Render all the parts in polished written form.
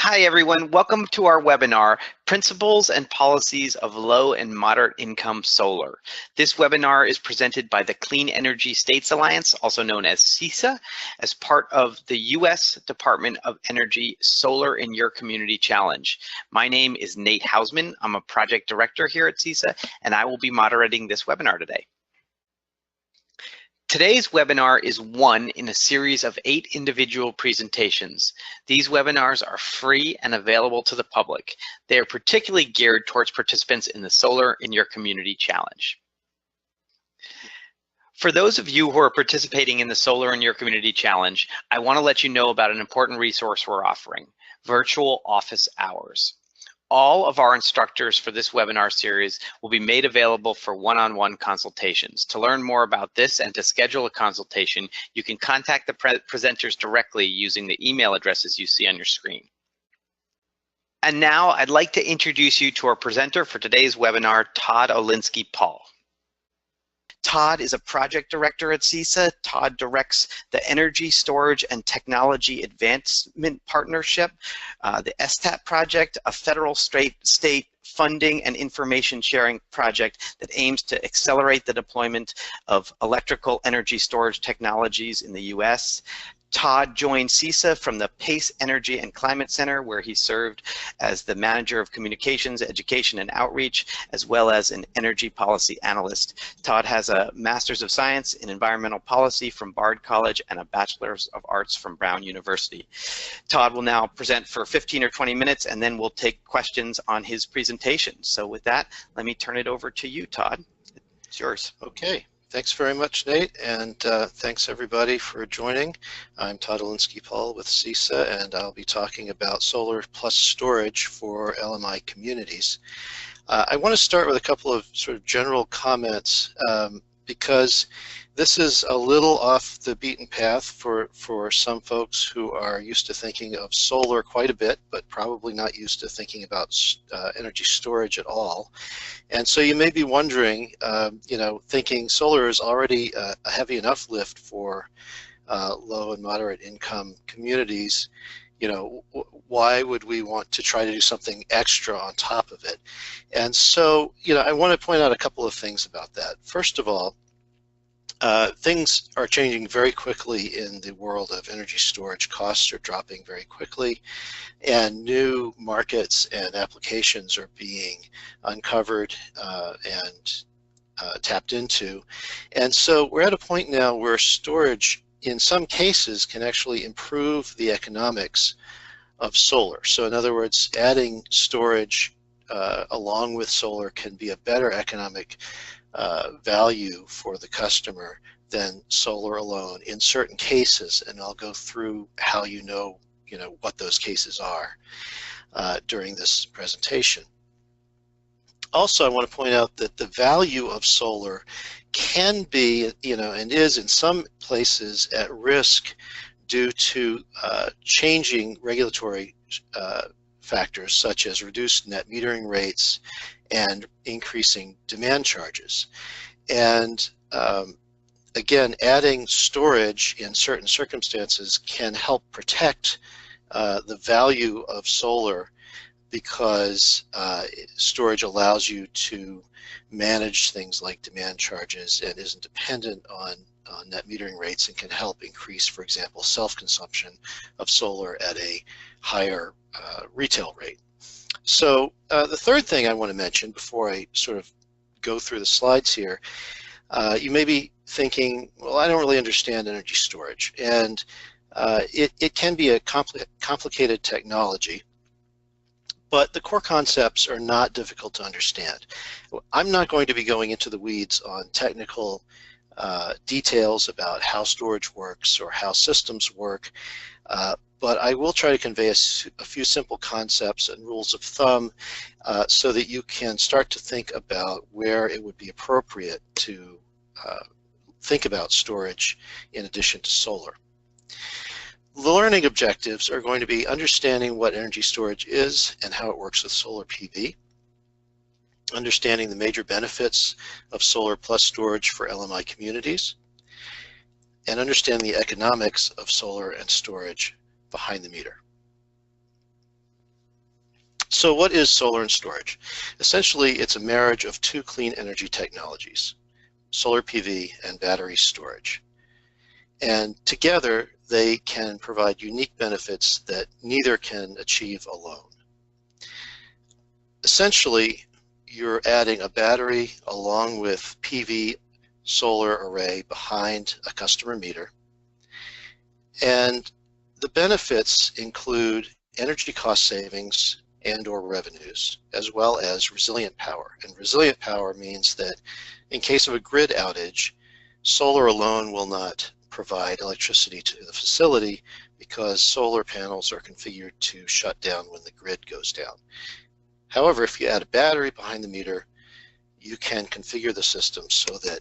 Hi, everyone. Welcome to our webinar, Principles and Policies of Low and Moderate Income Solar. This webinar is presented by the Clean Energy States Alliance, also known as CESA, as part of the U.S. Department of Energy Solar in Your Community Challenge. My name is Nate Hausman. I'm a project director here at CESA, and I will be moderating this webinar today. Today's webinar is one in a series of 8 individual presentations. These webinars are free and available to the public. They are particularly geared towards participants in the Solar in Your Community Challenge. For those of you who are participating in the Solar in Your Community Challenge, I want to let you know about an important resource we're offering, virtual office hours. All of our instructors for this webinar series will be made available for one-on-one consultations. To learn more about this and to schedule a consultation, you can contact the presenters directly using the email addresses you see on your screen. And now I'd like to introduce you to our presenter for today's webinar, Todd Olinsky-Paul. Todd is a project director at CESA. Todd directs the Energy Storage and Technology Advancement Partnership, the STAP project, a federal state funding and information sharing project that aims to accelerate the deployment of electrical energy storage technologies in the U.S. Todd joined CESA from the PACE Energy and Climate Center, where he served as the Manager of Communications, Education, and Outreach, as well as an energy policy analyst. Todd has a Master's of Science in Environmental Policy from Bard College and a Bachelor's of Arts from Brown University. Todd will now present for 15 or 20 minutes, and then we'll take questions on his presentation. So with that, let me turn it over to you, Todd. It's yours. Okay. Thanks very much, Nate, and thanks everybody for joining. I'm Todd Olinsky-Paul with CESA, and I'll be talking about Solar+Storage for LMI communities. I want to start with a couple of sort of general comments because this is a little off the beaten path for some folks who are used to thinking of solar quite a bit, but probably not used to thinking about energy storage at all. And so you may be wondering, thinking solar is already a heavy enough lift for low and moderate income communities. Why would we want to try to do something extra on top of it? And so, I want to point out a couple of things about that. First of all, things are changing very quickly in the world of energy storage. Costs are dropping very quickly, and new markets and applications are being uncovered and tapped into. And so we're at a point now where storage, in some cases, can actually improve the economics of solar. So in other words, adding storage along with solar can be a better economic value for the customer than solar alone in certain cases, and I'll go through how you know what those cases are during this presentation. Also, I want to point out that the value of solar can be, and is in some places at risk due to changing regulatory factors such as reduced net metering rates and increasing demand charges. And again, adding storage in certain circumstances can help protect the value of solar because storage allows you to manage things like demand charges and isn't dependent on net metering rates, and can help increase, for example, self-consumption of solar at a higher retail rate. So the third thing I want to mention before I sort of go through the slides here, you may be thinking, well, I don't really understand energy storage, and it can be a complicated technology, but the core concepts are not difficult to understand. I'm not going to be going into the weeds on technical details about how storage works or how systems work, but I will try to convey a few simple concepts and rules of thumb so that you can start to think about where it would be appropriate to think about storage in addition to solar. The learning objectives are going to be understanding what energy storage is and how it works with solar PV, understanding the major benefits of Solar+Storage for LMI communities, and understanding the economics of solar and storage behind the meter. So what is solar and storage? Essentially, it's a marriage of two clean energy technologies, solar PV and battery storage. And together, they can provide unique benefits that neither can achieve alone. Essentially, you're adding a battery along with PV solar array behind a customer meter. And the benefits include energy cost savings and/or revenues, as well as resilient power. And resilient power means that in case of a grid outage, solar alone will not provide electricity to the facility because solar panels are configured to shut down when the grid goes down. However, if you add a battery behind the meter, you can configure the system so that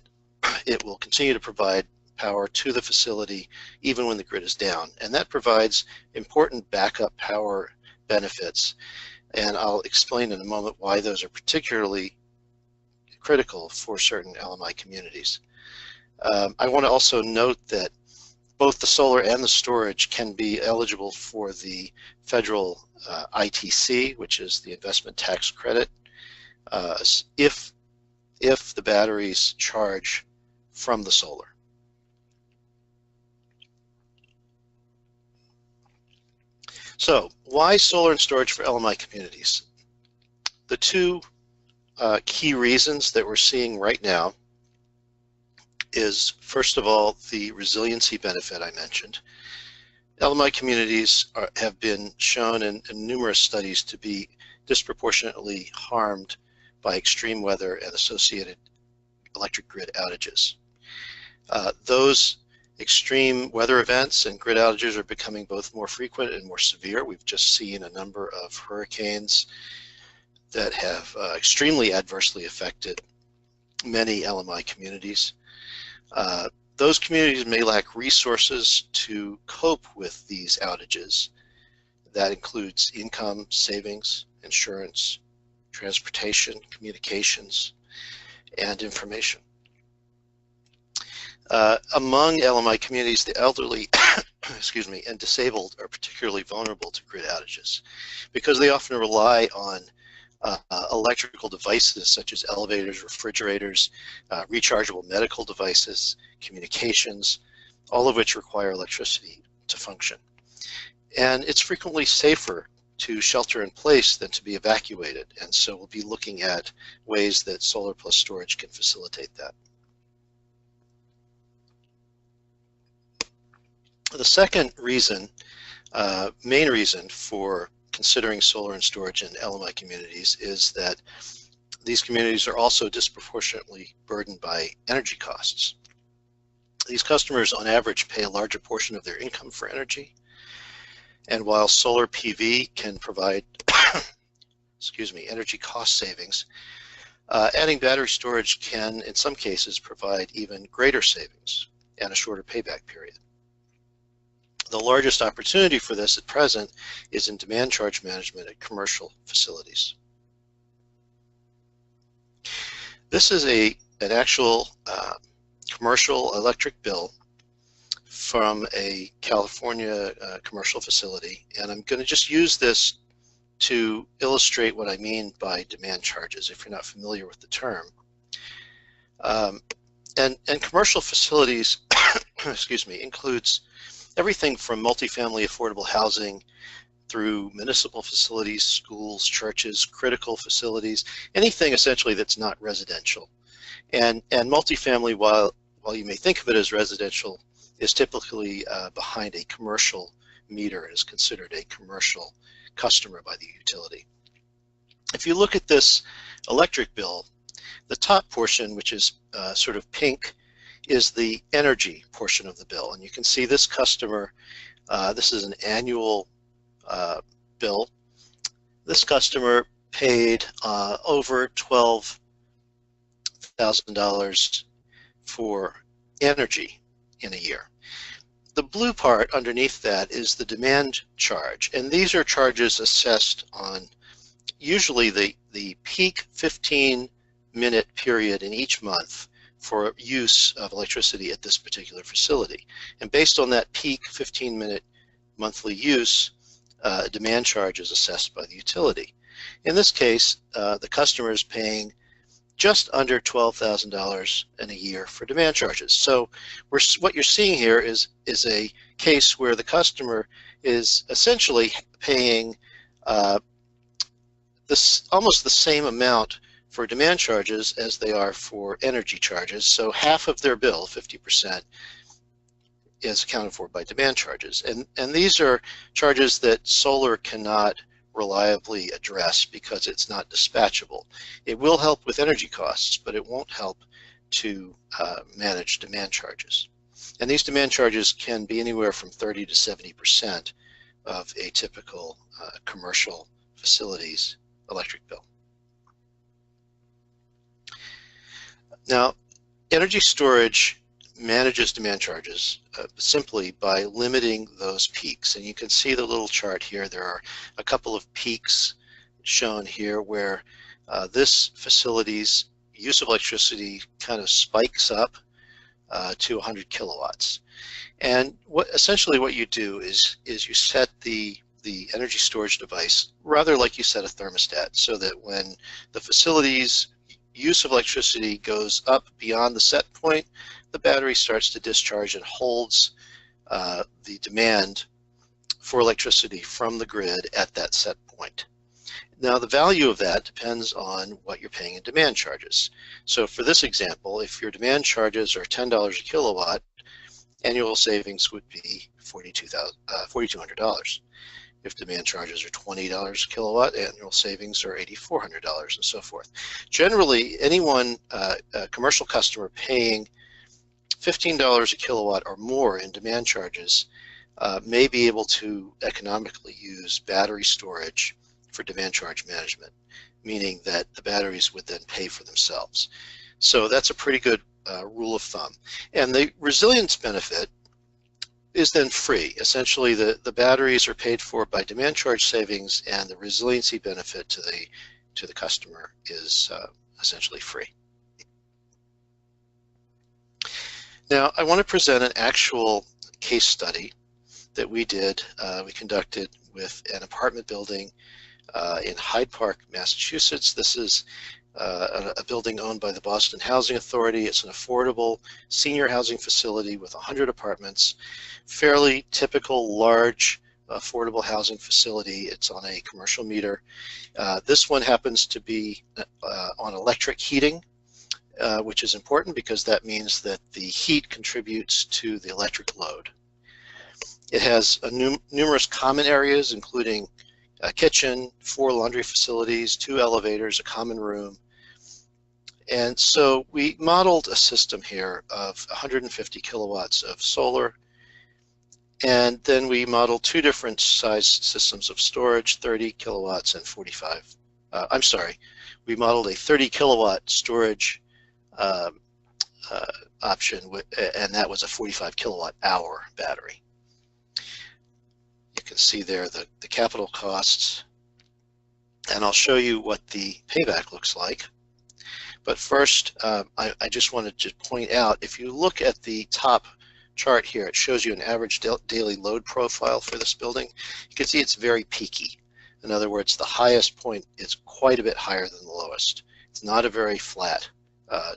it will continue to provide power to the facility even when the grid is down. And that provides important backup power benefits. And I'll explain in a moment why those are particularly critical for certain LMI communities. I want to also note that both the solar and the storage can be eligible for the federal ITC, which is the investment tax credit, if the batteries charge from the solar. So why solar and storage for LMI communities? The two key reasons that we're seeing right now is, first of all, the resiliency benefit I mentioned. LMI communities have been shown in numerous studies to be disproportionately harmed by extreme weather and associated electric grid outages. Those extreme weather events and grid outages are becoming both more frequent and more severe. We've just seen a number of hurricanes that have extremely adversely affected many LMI communities. Those communities may lack resources to cope with these outages. That includes income, savings, insurance, transportation, communications, and information. Among LMI communities, the elderly excuse me, and disabled are particularly vulnerable to grid outages because they often rely on electrical devices such as elevators, refrigerators, rechargeable medical devices, communications, all of which require electricity to function. And it's frequently safer to shelter in place than to be evacuated. And so we'll be looking at ways that solar plus storage can facilitate that. The second reason, main reason for considering solar and storage in LMI communities is that these communities are also disproportionately burdened by energy costs. These customers on average pay a larger portion of their income for energy. And while solar PV can provide excuse me, energy cost savings, adding battery storage can in some cases provide even greater savings and a shorter payback period. The largest opportunity for this at present is in demand charge management at commercial facilities. This is an actual commercial electric bill from a California commercial facility, and I'm going to just use this to illustrate what I mean by demand charges if you're not familiar with the term. And commercial facilities excuse me, includes everything from multifamily affordable housing through municipal facilities, schools, churches, critical facilities, anything essentially that's not residential. And multifamily, while you may think of it as residential, is typically behind a commercial meter and is considered a commercial customer by the utility. If you look at this electric bill, the top portion, which is sort of pink, is the energy portion of the bill. And you can see this customer, this is an annual bill. This customer paid over $12,000 for energy in a year. The blue part underneath that is the demand charge. And these are charges assessed on usually the peak 15-minute period in each month for use of electricity at this particular facility. And based on that peak 15-minute monthly use, a demand charge is assessed by the utility. In this case, the customer is paying just under $12,000 in a year for demand charges. So what you're seeing here is a case where the customer is essentially paying almost the same amount for demand charges as they are for energy charges. So half of their bill, 50%, is accounted for by demand charges. And these are charges that solar cannot reliably address because it's not dispatchable. It will help with energy costs, but it won't help to manage demand charges. And these demand charges can be anywhere from 30 to 70% of a typical commercial facility's electric bill. Now, energy storage manages demand charges simply by limiting those peaks. And you can see the little chart here. There are a couple of peaks shown here where this facility's use of electricity kind of spikes up to 100 kilowatts. And essentially what you do is you set the energy storage device rather like you set a thermostat, so that when the facility's use of electricity goes up beyond the set point, the battery starts to discharge and holds the demand for electricity from the grid at that set point. Now, the value of that depends on what you're paying in demand charges. So for this example, if your demand charges are $10 a kilowatt, annual savings would be $4,200. If demand charges are $20 a kilowatt, annual savings are $8,400, and so forth. Generally, anyone, a commercial customer paying $15 a kilowatt or more in demand charges may be able to economically use battery storage for demand charge management, meaning that the batteries would then pay for themselves. So that's a pretty good rule of thumb. And the resilience benefit is then free. Essentially, the batteries are paid for by demand charge savings, and the resiliency benefit to the customer is essentially free. Now, I want to present an actual case study that we did. We conducted with an apartment building in Hyde Park, Massachusetts. This is a building owned by the Boston Housing Authority. It's an affordable senior housing facility with 100 apartments, fairly typical large affordable housing facility. It's on a commercial meter. This one happens to be on electric heating, which is important because that means that the heat contributes to the electric load. It has numerous common areas, including a kitchen, 4 laundry facilities, 2 elevators, a common room. And so we modeled a system here of 150 kilowatts of solar, and then we modeled 2 different size systems of storage, 30 kilowatts and 45. We modeled a 30 kilowatt storage option, and that was a 45 kilowatt hour battery. You can see there the capital costs, and I'll show you what the payback looks like. But first, I just wanted to point out, if you look at the top chart here, it shows you an average daily load profile for this building. You can see it's very peaky. In other words, the highest point is quite a bit higher than the lowest. It's not a very flat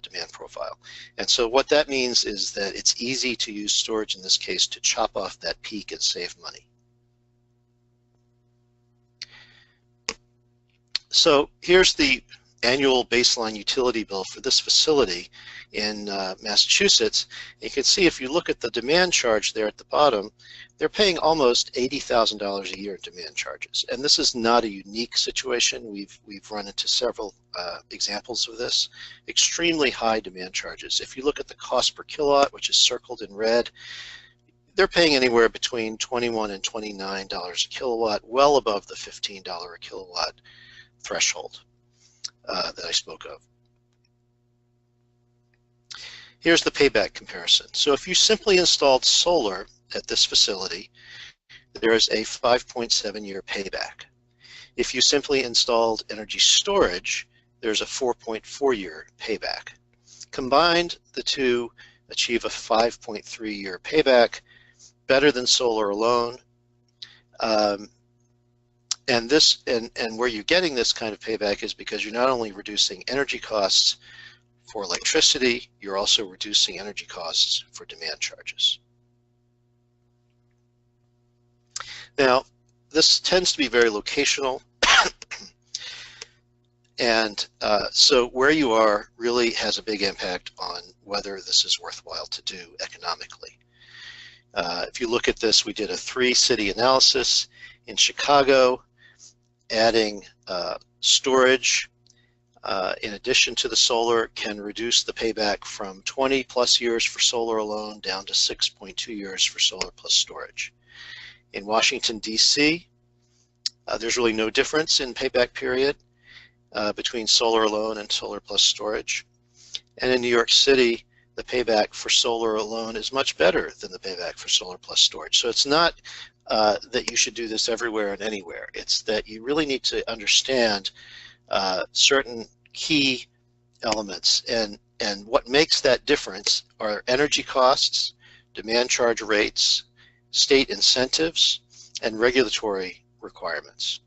demand profile. And so what that means is that it's easy to use storage in this case to chop off that peak and save money. So here's the annual baseline utility bill for this facility in Massachusetts. You can see if you look at the demand charge there at the bottom, they're paying almost $80,000 a year in demand charges. And this is not a unique situation. We've run into several examples of this. Extremely high demand charges. If you look at the cost per kilowatt, which is circled in red, they're paying anywhere between $21 and $29 a kilowatt, well above the $15 a kilowatt threshold that I spoke of. Here's the payback comparison. So if you simply installed solar at this facility, there is a 5.7-year payback. If you simply installed energy storage, there's a 4.4-year payback. Combined, the two achieve a 5.3-year payback, better than solar alone. and where you're getting this kind of payback is because you're not only reducing energy costs for electricity, you're also reducing energy costs for demand charges. Now, this tends to be very locational, and so where you are really has a big impact on whether this is worthwhile to do economically. If you look at this, we did a 3-city analysis in Chicago, adding storage in addition to the solar can reduce the payback from 20+ years for solar alone down to 6.2 years for solar plus storage. In Washington, D.C., there's really no difference in payback period between solar alone and solar plus storage. And in New York City, the payback for solar alone is much better than the payback for solar plus storage. So it's not that you should do this everywhere and anywhere. It's that you really need to understand certain key elements. And what makes that difference are energy costs, demand charge rates, state incentives, and regulatory requirements.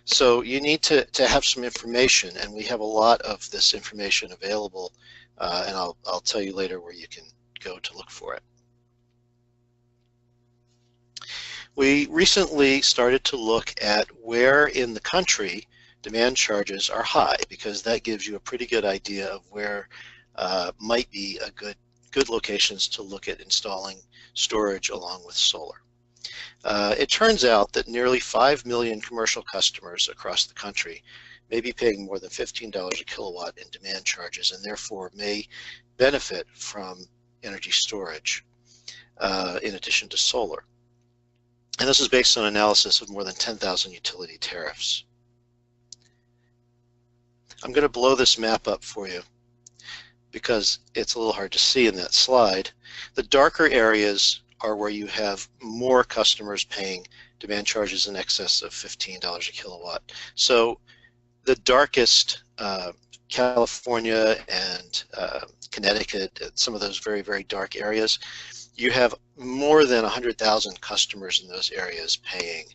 So you need to have some information, and we have a lot of this information available, and I'll tell you later where you can go to look for it. We recently started to look at where in the country demand charges are high, because that gives you a pretty good idea of where might be a good locations to look at installing storage along with solar. It turns out that nearly 5 million commercial customers across the country may be paying more than $15 a kilowatt in demand charges, and therefore may benefit from energy storage in addition to solar. And this is based on analysis of more than 10,000 utility tariffs. I'm going to blow this map up for you because it's a little hard to see in that slide. The darker areas are where you have more customers paying demand charges in excess of $15 a kilowatt. So the darkest, California and Connecticut, and some of those very, very dark areas, you have more than 100,000 customers in those areas paying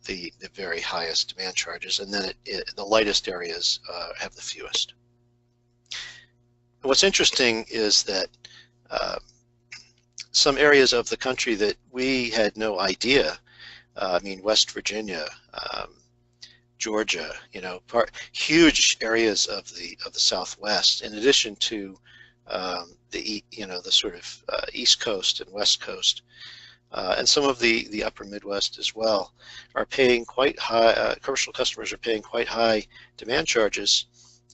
the very highest demand charges, and then the lightest areas have the fewest. And what's interesting is that some areas of the country that we had no idea, I mean West Virginia, Georgia, huge areas of the Southwest, in addition to the sort of East Coast and West Coast, and some of the upper Midwest as well, are paying quite high, commercial customers are paying quite high demand charges.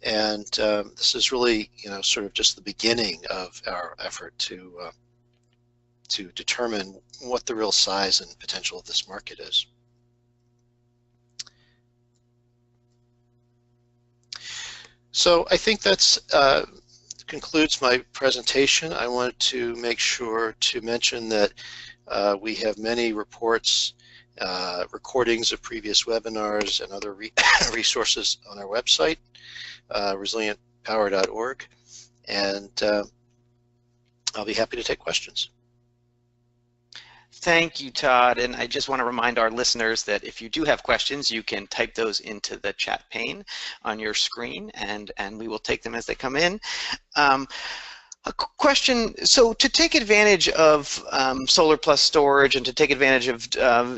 And this is really, sort of just the beginning of our effort to determine what the real size and potential of this market is. So I think that's concludes my presentation. I wanted to make sure to mention that we have many reports, recordings of previous webinars, and other resources on our website, resilientpower.org, and I'll be happy to take questions. Thank you, Todd. And I just want to remind our listeners that if you do have questions, you can type those into the chat pane on your screen, and we will take them as they come in. A question, so to take advantage of solar plus storage and to take advantage of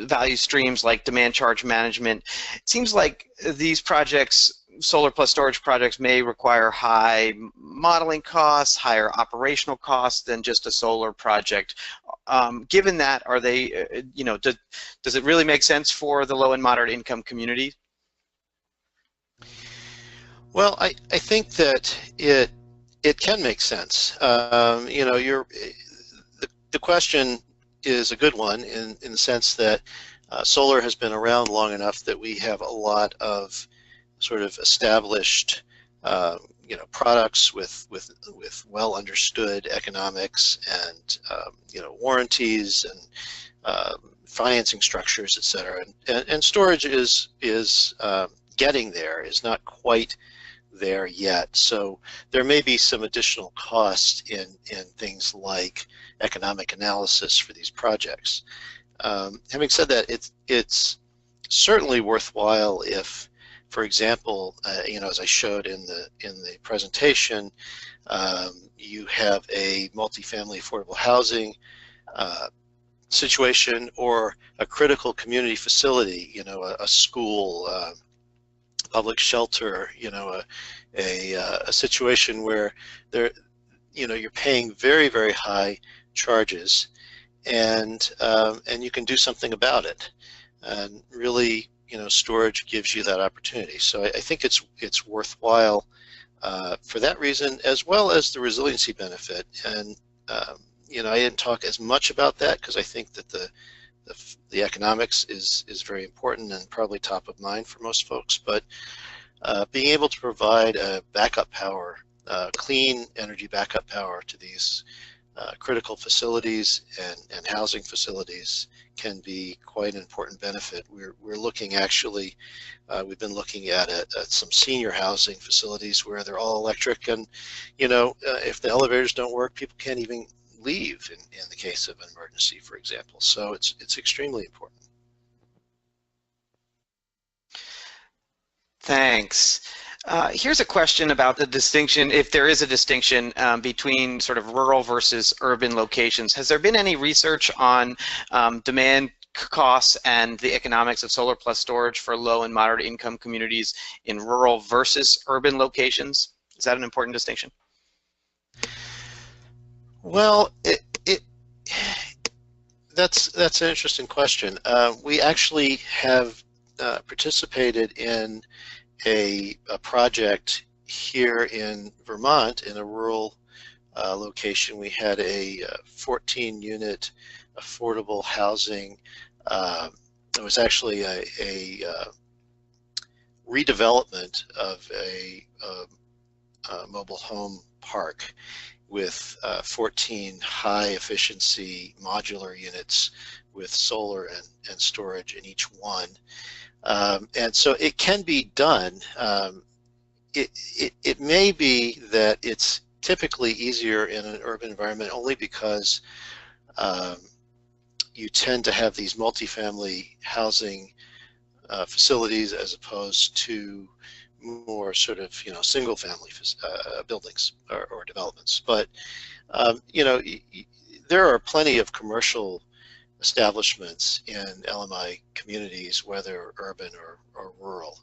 value streams like demand charge management, it seems like these projects, solar plus storage projects, may require high modeling costs, higher operational costs than just a solar project. Given that, are they, does it really make sense for the low and moderate income community? Well, I think that it can make sense. The question is a good one in the sense that solar has been around long enough that we have a lot of sort of established products with well understood economics and warranties and financing structures, etc. And storage is getting there, is not quite there yet. So there may be some additional costs in things like economic analysis for these projects. Having said that, it's certainly worthwhile if, for example, as I showed in the presentation, you have a multifamily affordable housing situation or a critical community facility, a school, public shelter, a situation where you're paying very, very high charges, and you can do something about it. And really, storage gives you that opportunity. So I think it's worthwhile for that reason, as well as the resiliency benefit. And I didn't talk as much about that because I think that the economics is very important and probably top of mind for most folks. But being able to provide a backup power, clean energy backup power to these critical facilities and housing facilities can be quite an important benefit. We're looking actually, we've been looking at some senior housing facilities where they're all electric, and if the elevators don't work, people can't even leave in the case of an emergency, for example. So it's extremely important. Thanks. Here's a question about the distinction, if there is a distinction between sort of rural versus urban locations. Has there been any research on demand costs and the economics of solar+storage for low and moderate income communities in rural versus urban locations? Is that an important distinction? Well, that's an interesting question. We actually have participated in a project here in Vermont in a rural location. We had a 14-unit affordable housing. It was actually a redevelopment of a mobile home park with 14 high-efficiency modular units with solar and storage in each one. And so it can be done. It may be that it's typically easier in an urban environment only because you tend to have these multifamily housing facilities as opposed to more sort of single family buildings or developments. But there are plenty of commercial establishments in LMI communities, whether urban or rural,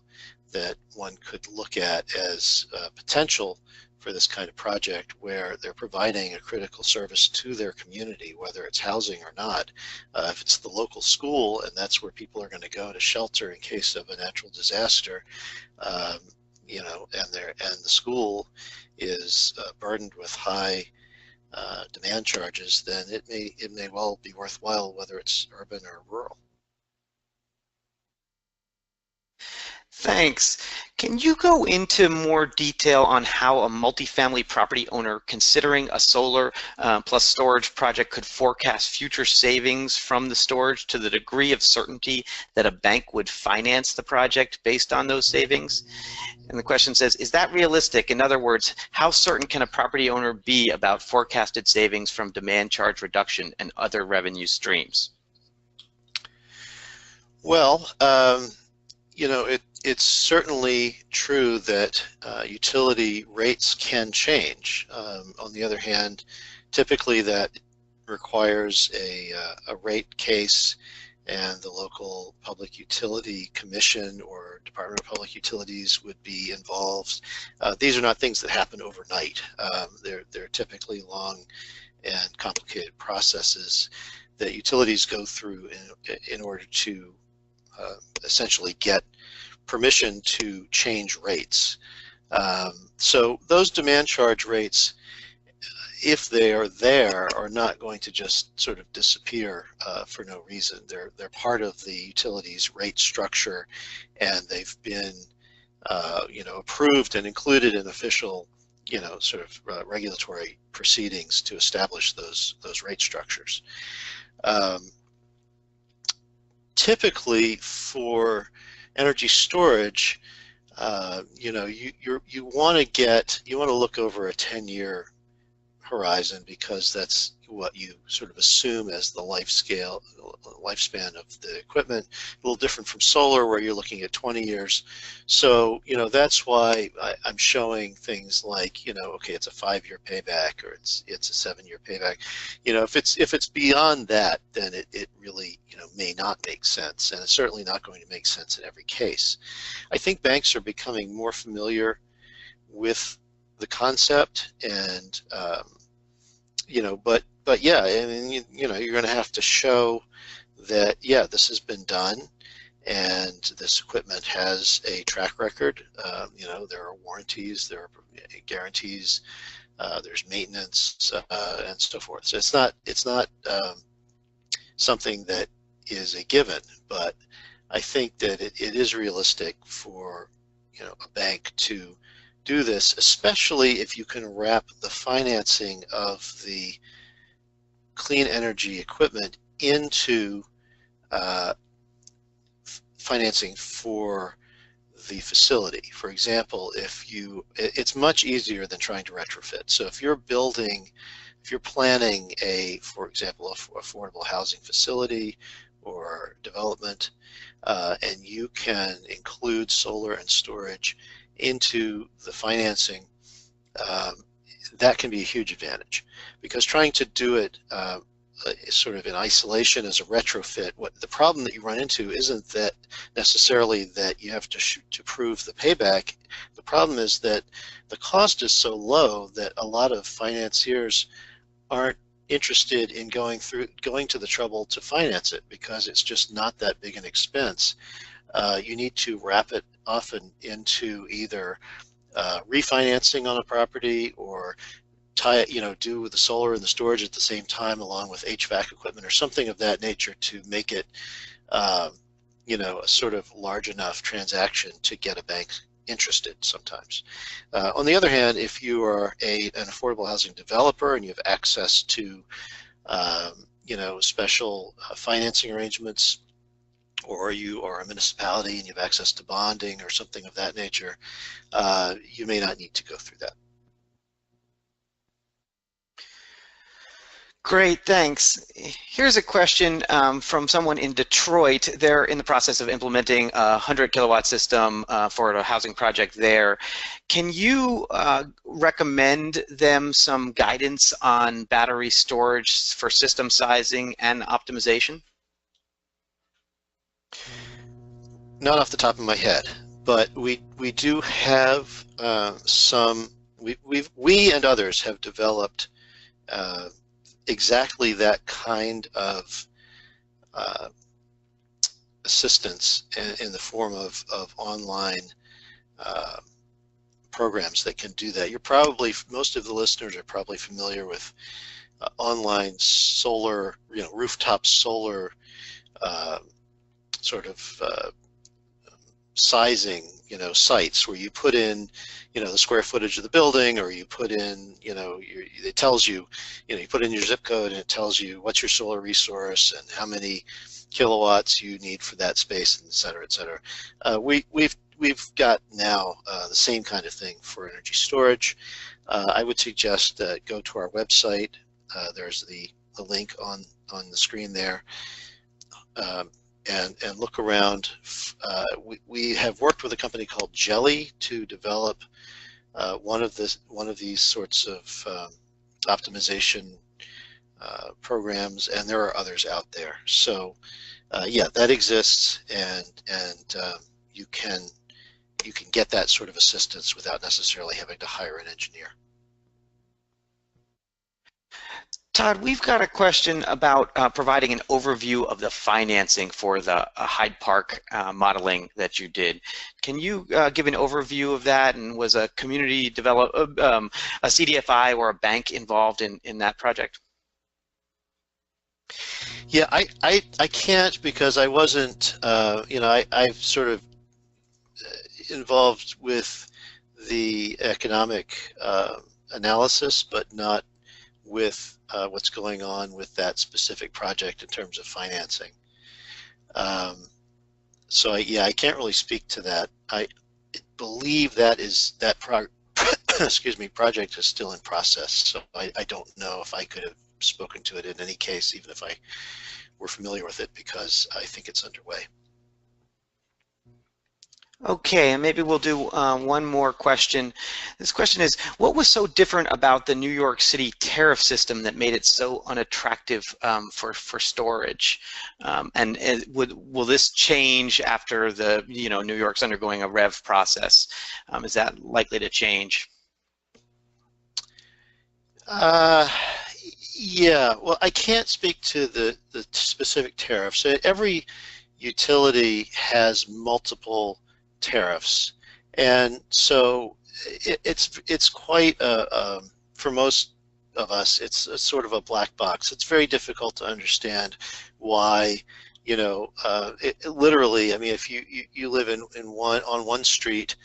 that one could look at as potential for this kind of project, where they're providing a critical service to their community, whether it's housing or not. If it's the local school and that's where people are going to go to shelter in case of a natural disaster, and the school is burdened with high demand charges, then it may well be worthwhile, whether it's urban or rural. Thanks. Can you go into more detail on how a multifamily property owner considering a solar+storage project could forecast future savings from the storage to the degree of certainty that a bank would finance the project based on those savings? And the question says, is that realistic? In other words, how certain can a property owner be about forecasted savings from demand charge reduction and other revenue streams? Well, it's certainly true that utility rates can change. On the other hand, typically that requires a rate case, and the local public utility commission or Department of Public Utilities would be involved. These are not things that happen overnight. They're typically long and complicated processes that utilities go through in order to essentially get permission to change rates. So those demand charge rates, if they are there, are not going to just sort of disappear for no reason. They're part of the utility's rate structure, and they've been approved and included in official sort of regulatory proceedings to establish those rate structures. Typically for energy storage, you want to look over a 10-year horizon, because that's what you sort of assume as the lifespan of the equipment. A little different from solar, where you're looking at 20 years. So, that's why I'm showing things like, okay, it's a 5-year payback, or it's a 7-year payback. If it's beyond that, then it really, may not make sense, and it's certainly not going to make sense in every case. I think banks are becoming more familiar with the concept, and but yeah, I mean, you're going to have to show that, yeah, this has been done, and this equipment has a track record. There are warranties, there are guarantees, there's maintenance, and so forth. So it's not something that is a given, but I think that it is realistic for a bank to do this, especially if you can wrap the financing of the clean energy equipment into financing for the facility. For example, it's much easier than trying to retrofit. So if you're planning for example, affordable housing facility or development, and you can include solar and storage into the financing, that can be a huge advantage, because trying to do it sort of in isolation as a retrofit, the problem that you run into isn't that necessarily that you have to prove the payback. The problem is that the cost is so low that a lot of financiers aren't interested in going to the trouble to finance it, because it's just not that big an expense. You need to wrap it often into either refinancing on a property, or tie it, do the solar and the storage at the same time along with HVAC equipment or something of that nature, to make it a sort of large enough transaction to get a bank interested sometimes. On the other hand, if you are an affordable housing developer and you have access to special financing arrangements, or you are a municipality and you have access to bonding or something of that nature, you may not need to go through that. Great, thanks. Here's a question from someone in Detroit. They're in the process of implementing a 100 kilowatt system for a housing project there. Can you recommend them some guidance on battery storage for system sizing and optimization? Not off the top of my head, but we do have some. We and others have developed exactly that kind of assistance in the form of online programs that can do that. Most of the listeners are probably familiar with online solar, rooftop solar sort of sizing, sites where you put in, the square footage of the building, or you put in, it tells you, you put in your zip code and it tells you what's your solar resource and how many kilowatts you need for that space, and et cetera, et cetera. We've got now the same kind of thing for energy storage. I would suggest go to our website. There's the link on the screen there. And look around. We have worked with a company called Jelly to develop one of these sorts of optimization programs, and there are others out there. So yeah, that exists, and you can get that sort of assistance without necessarily having to hire an engineer. Todd, we've got a question about providing an overview of the financing for the Hyde Park modeling that you did. Can you give an overview of that? And was a community a CDFI or a bank involved in that project? Yeah, I can't, because I wasn't, I've sort of involved with the economic analysis, but not with what's going on with that specific project in terms of financing. So yeah, I can't really speak to that. I believe that excuse me, project is still in process, so I don't know if I could have spoken to it in any case, even if I were familiar with it, because I think it's underway. Okay, and maybe we'll do one more question. This question is, what was so different about the New York City tariff system that made it so unattractive for storage? And will this change after the, New York's undergoing a REV process? Is that likely to change? Yeah, well, I can't speak to the specific tariffs. Every utility has multiple tariffs, and so it's quite for most of us, it's a sort of a black box. It's very difficult to understand why, literally, I mean, if you live on one street,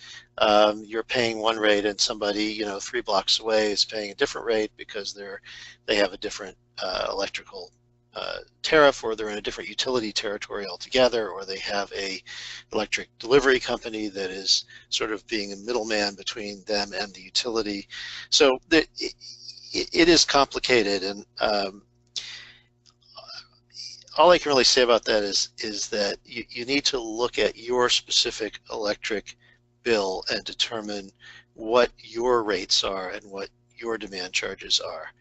you're paying one rate, and somebody 3 blocks away is paying a different rate because they have a different electrical tariff, or they're in a different utility territory altogether, or they have a electric delivery company that is sort of being a middleman between them and the utility. So it is complicated, and all I can really say about that is that you need to look at your specific electric bill and determine what your rates are and what your demand charges are.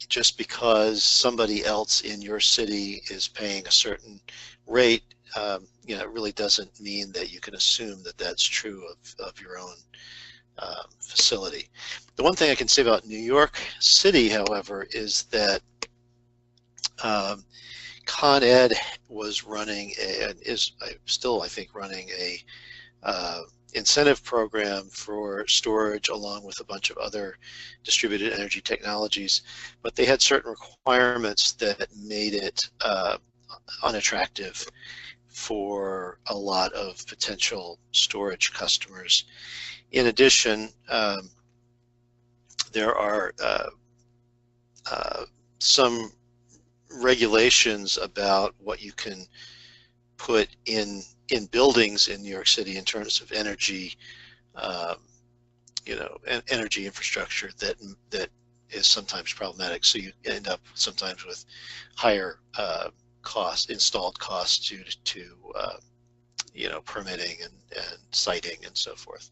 Just because somebody else in your city is paying a certain rate, it really doesn't mean that you can assume that that's true of your own facility. The one thing I can say about New York City, however, is that Con Ed was running and is still, I think, running a incentive program for storage along with a bunch of other distributed energy technologies, but they had certain requirements that made it unattractive for a lot of potential storage customers. In addition, there are some regulations about what you can put in buildings in New York City in terms of energy, energy infrastructure that is sometimes problematic. So you end up sometimes with higher installed costs due to permitting and siting and so forth.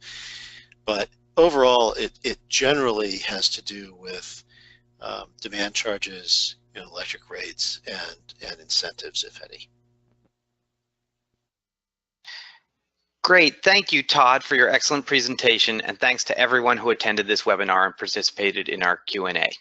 But overall, it generally has to do with demand charges, electric rates, and incentives, if any. Great. Thank you, Todd, for your excellent presentation, and thanks to everyone who attended this webinar and participated in our Q&A.